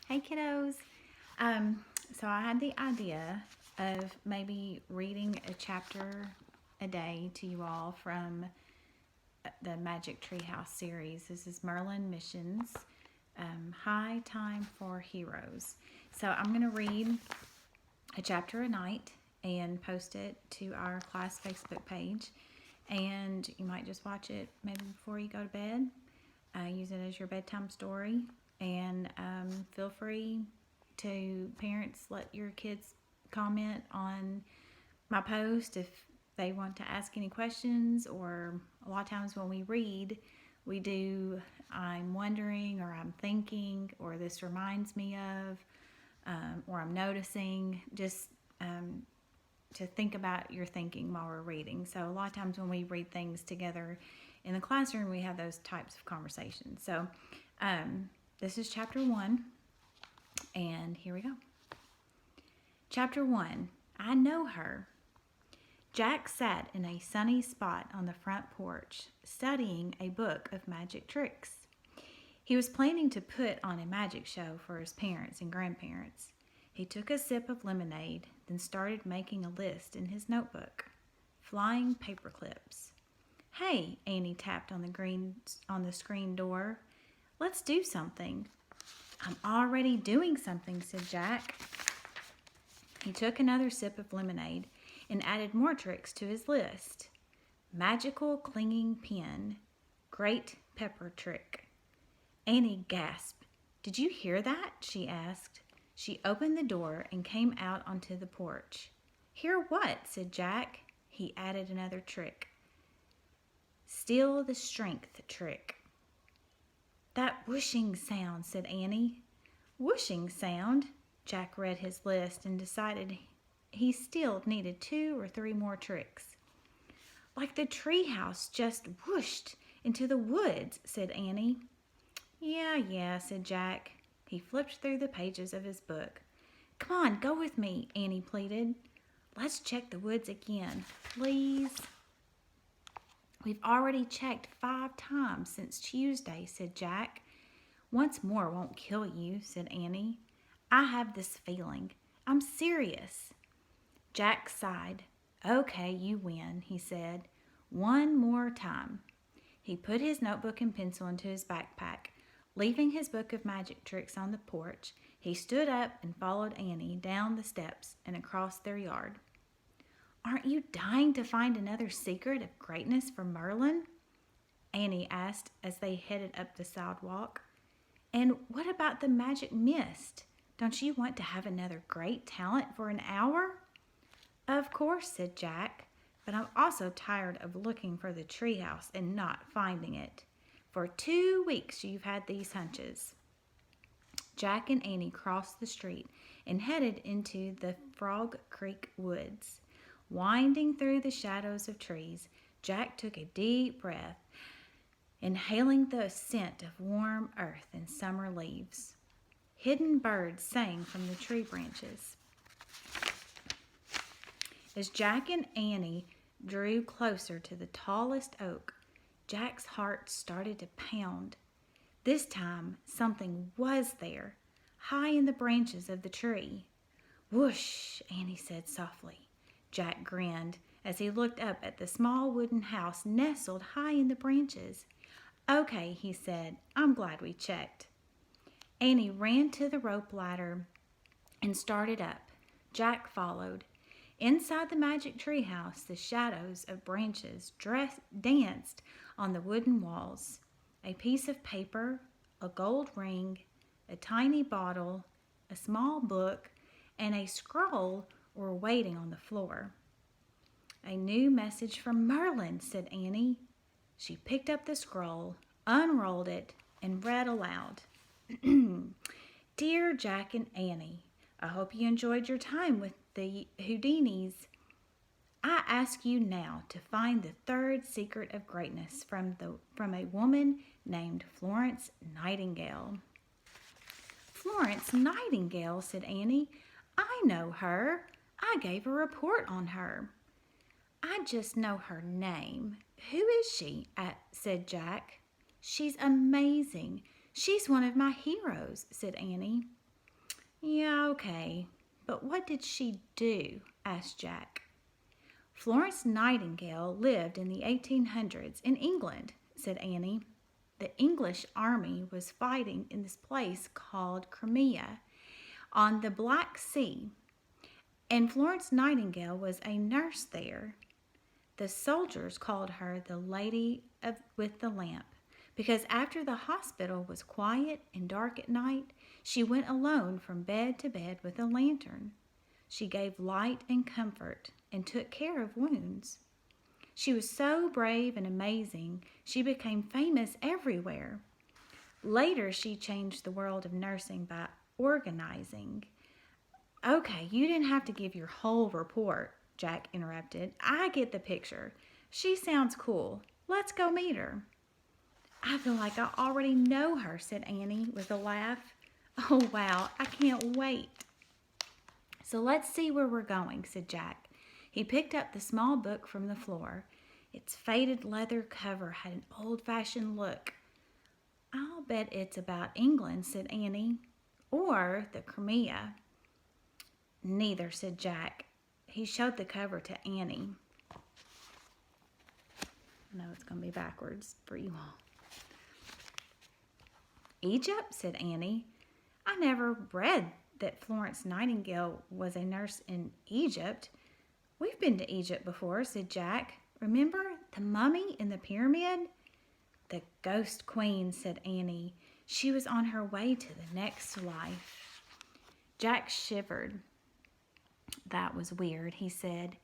Hey kiddos. So I had the idea of maybe reading a chapter a day to you all from the Magic Treehouse series. This is Merlin Missions, High Time for Heroes. So I'm going to read a chapter a night and post it to our class Facebook page. And you might just watch it maybe before you go to bed. Use it as your bedtime story. And feel free to parents let your kids comment on my post if they want to ask any questions, or a lot of times when we read we do I'm wondering, or I'm thinking, or this reminds me of, or I'm noticing, just to think about your thinking while we're reading. So a lot of times when we read things together in the classroom, we have those types of conversations. So this is chapter 1, and here we go. Chapter 1, I Know Her. Jack sat in a sunny spot on the front porch, studying a book of magic tricks. He was planning to put on a magic show for his parents and grandparents. He took a sip of lemonade, then started making a list in his notebook. Flying paper clips. Hey, Annie tapped on the screen door. Let's do something. I'm already doing something, said Jack. He took another sip of lemonade and added more tricks to his list. Magical clinging pin. Great pepper trick. Annie gasped. Did you hear that? She asked. She opened the door and came out onto the porch. Hear what? Said Jack. He added another trick. Steal the strength trick. That whooshing sound, said Annie. Whooshing sound? Jack read his list and decided he still needed 2 or 3 more tricks. Like the treehouse just whooshed into the woods, said Annie. Yeah, said Jack. He flipped through the pages of his book. Come on, go with me, Annie pleaded. Let's check the woods again, please. We've already checked 5 times since Tuesday, said Jack. Once more won't kill you, said Annie. I have this feeling. I'm serious. Jack sighed. Okay, you win, he said. One more time. He put his notebook and pencil into his backpack. Leaving his book of magic tricks on the porch, he stood up and followed Annie down the steps and across their yard. Aren't you dying to find another secret of greatness for Merlin? Annie asked as they headed up the sidewalk. And what about the magic mist? Don't you want to have another great talent for an hour? Of course, said Jack, but I'm also tired of looking for the treehouse and not finding it. For 2 weeks you've had these hunches. Jack and Annie crossed the street and headed into the Frog Creek woods. Winding through the shadows of trees, Jack took a deep breath, inhaling the scent of warm earth and summer leaves. Hidden birds sang from the tree branches. As Jack and Annie drew closer to the tallest oak, Jack's heart started to pound. This time, something was there, high in the branches of the tree. Whoosh, Annie said softly. Jack grinned as he looked up at the small wooden house nestled high in the branches. Okay, he said, I'm glad we checked. Annie ran to the rope ladder and started up. Jack followed. Inside the magic treehouse, the shadows of branches danced on the wooden walls. A piece of paper, a gold ring, a tiny bottle, a small book, and a scroll were waiting on the floor. A new message from Merlin, said Annie. She picked up the scroll, unrolled it, and read aloud. Dear Jack and Annie, I hope you enjoyed your time with the Houdinis. I ask you now to find the 3rd secret of greatness from a woman named Florence Nightingale. Florence Nightingale, said Annie. I know her. I gave a report on her. I just know her name. Who is she? Said Jack. She's amazing. She's one of my heroes, said Annie. Yeah, okay. But what did she do? Asked Jack. Florence Nightingale lived in the 1800s in England, said Annie. The English army was fighting in this place called Crimea on the Black Sea, and Florence Nightingale was a nurse there. The soldiers called her the with the Lamp because after the hospital was quiet and dark at night, she went alone from bed to bed with a lantern. She gave light and comfort and took care of wounds. She was so brave and amazing, she became famous everywhere. Later, she changed the world of nursing by organizing. Okay, you didn't have to give your whole report, Jack interrupted. I get the picture. She sounds cool. Let's go meet her. I feel like I already know her, said Annie with a laugh. Oh, wow, I can't wait. So let's see where we're going, said Jack. He picked up the small book from the floor. Its faded leather cover had an old-fashioned look. I'll bet it's about England, said Annie. Or the Crimea. Neither, said Jack. He showed the cover to Annie. I know it's going to be backwards for you all. Egypt, said Annie. I never read that Florence Nightingale was a nurse in Egypt. We've been to Egypt before, said Jack. Remember the mummy in the pyramid? The ghost queen, said Annie. She was on her way to the next life. Jack shivered. That was weird, he said.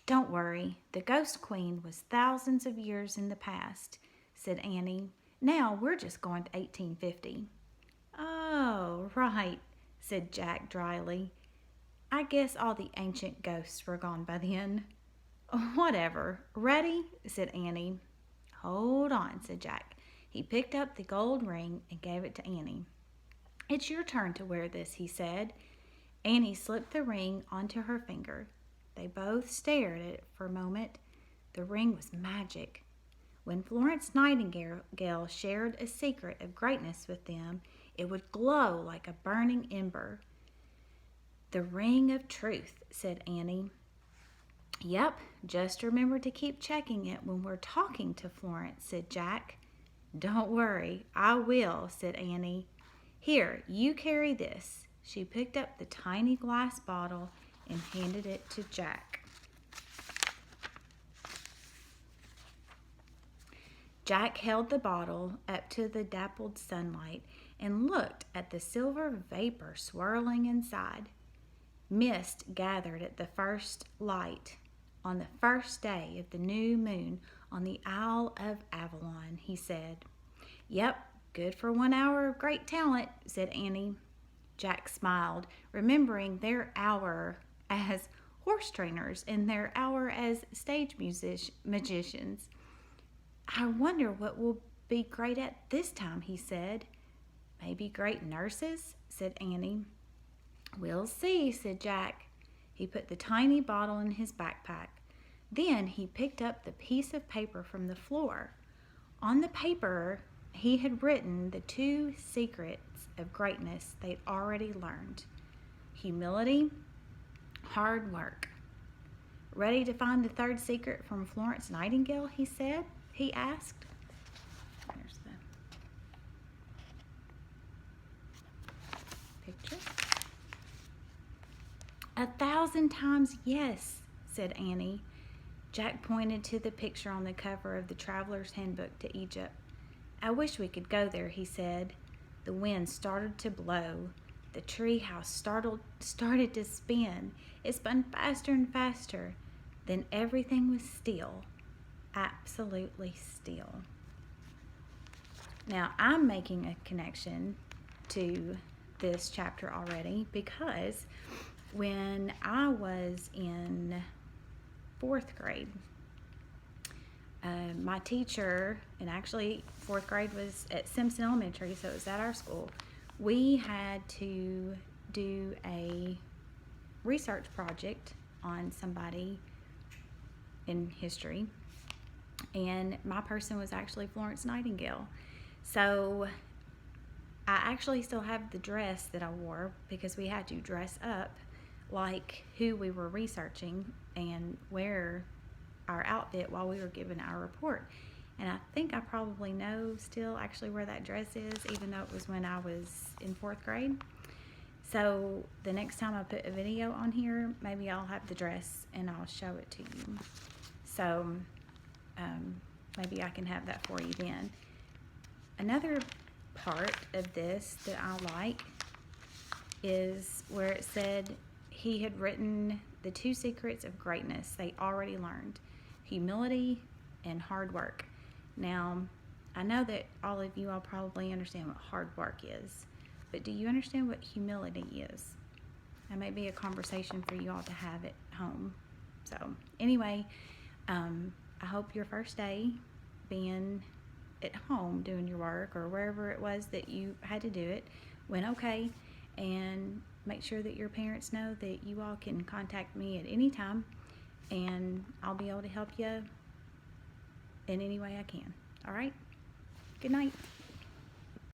Don't worry, the ghost queen was thousands of years in the past, said Annie. Now we're just going to 1850. Oh, right, said Jack dryly. I guess all the ancient ghosts were gone by then. Whatever. Ready? Said Annie. Hold on, said Jack. He picked up the gold ring and gave it to Annie. It's your turn to wear this, he said. Annie slipped the ring onto her finger. They both stared at it for a moment. The ring was magic. When Florence Nightingale shared a secret of greatness with them, it would glow like a burning ember. The ring of truth, said Annie. Yep, just remember to keep checking it when we're talking to Florence, said Jack. Don't worry, I will, said Annie. Here, you carry this. She picked up the tiny glass bottle and handed it to Jack. Jack held the bottle up to the dappled sunlight and looked at the silver vapor swirling inside. Mist gathered at the first light on the first day of the new moon on the Isle of Avalon, he said. Yep, good for 1 hour of great talent, said Annie. Jack smiled, remembering their hour as horse trainers and their hour as stage magicians. I wonder what we'll be great at this time, he said. Maybe great nurses, said Annie. We'll see, said Jack. He put the tiny bottle in his backpack. Then he picked up the piece of paper from the floor. On the paper, he had written the 2 secrets of greatness they'd already learned. Humility, hard work. Ready to find the 3rd secret from Florence Nightingale, he asked. There's the picture. 1,000 times yes, said Annie. Jack pointed to the picture on the cover of the Traveler's Handbook to Egypt. I wish we could go there, he said. The wind started to blow. The treehouse started to spin. It spun faster and faster. Then everything was still, absolutely still. Now, I'm making a connection to this chapter already because when I was in 4th grade, my teacher, and actually 4th grade was at Simpson Elementary, so it was at our school, we had to do a research project on somebody in history, and my person was actually Florence Nightingale. So I actually still have the dress that I wore because we had to dress up like who we were researching and wear our outfit while we were giving our report. And I think I probably know still actually where that dress is, even though it was when I was in 4th grade. So the next time I put a video on here, maybe I'll have the dress and I'll show it to you. So maybe I can have that for you then. Another part of this that I like is where it said he had written the 2 secrets of greatness they already learned: humility and hard work. Now, I know that all of you all probably understand what hard work is, but do you understand what humility is? That may be a conversation for you all to have at home. So anyway, I hope your first day being at home doing your work or wherever it was that you had to do it went okay, and make sure that your parents know that you all can contact me at any time and I'll be able to help you in any way I can. All right? Good night.